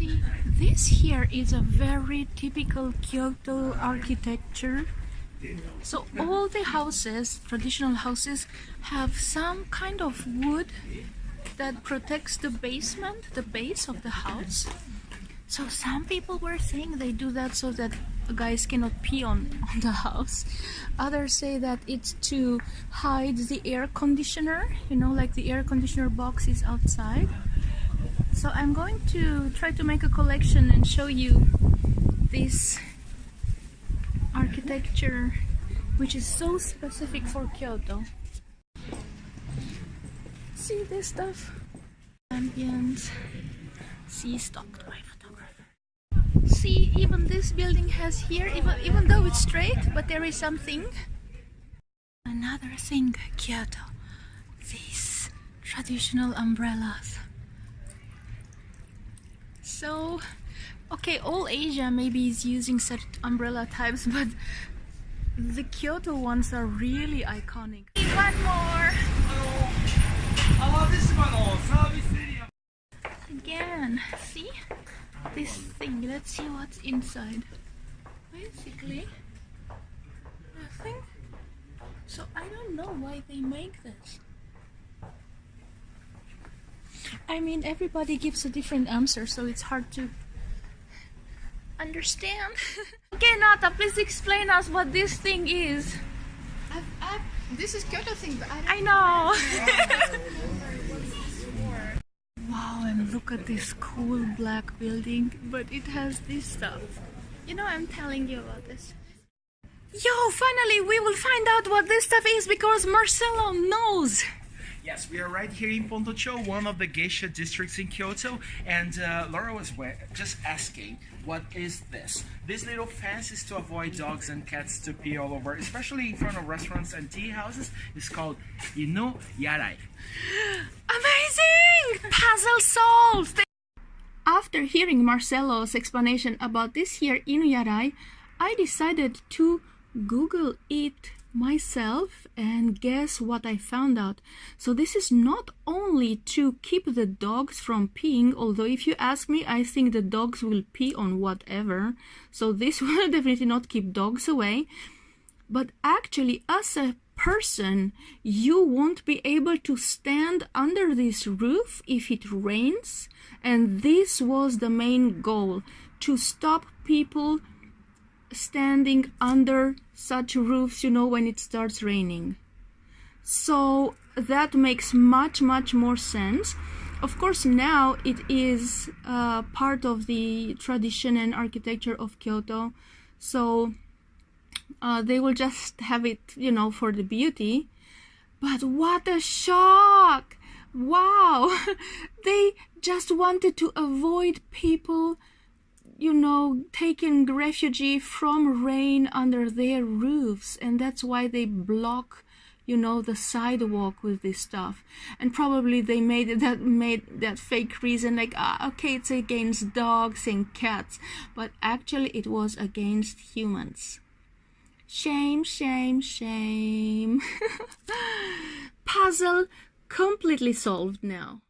See, this here is a very typical Kyoto architecture. So all the houses, traditional houses, have some kind of wood that protects the basement, the base of the house. So some people were saying they do that so that guys cannot pee on the house. Others say that it's to hide the air conditioner, you know, like the air conditioner box is outside. So I'm going to try to make a collection and show you this architecture, which is so specific for Kyoto. See this stuff? Ambience. See, stocked by photographer. See, even this building has here, even though it's straight, but there is something. Another thing, Kyoto. These traditional umbrellas. So, okay, all Asia maybe is using such umbrella types, but the Kyoto ones are really iconic. One more! Again, see? This thing, let's see what's inside. Basically, nothing. So I don't know why they make this. I mean, everybody gives a different answer, so it's hard to understand. Okay, Nata, please explain us what this thing is. This is Kyoto thing, but I know. Wow, and look at this cool black building, but it has this stuff. You know, I'm telling you about this. Yo, finally we will find out what this stuff is because Marcelo knows. Yes, we are right here in Pontocho, one of the geisha districts in Kyoto, and Laura was just asking, what is this? This little fence is to avoid dogs and cats to pee all over, especially in front of restaurants and tea houses. It's called INU-YARAI. Amazing! Puzzle solved! After hearing Marcelo's explanation about this here INU-YARAI, I decided to Google it myself, and guess what I found out. So this is not only to keep the dogs from peeing, although if you ask me, I think the dogs will pee on whatever, so this will definitely not keep dogs away, but actually as a person you won't be able to stand under this roof if it rains, and this was the main goal, to stop people standing under such roofs, you know, when it starts raining. So that makes much more sense. Of course, now it is part of the tradition and architecture of Kyoto, so they will just have it, you know, for the beauty. But what a shock! Wow! They just wanted to avoid people, you know, taking refuge from rain under their roofs, and that's why they block, you know, the sidewalk with this stuff. And probably they made that fake reason, like, okay, it's against dogs and cats, but actually it was against humans. Shame, shame, shame. Puzzle completely solved now.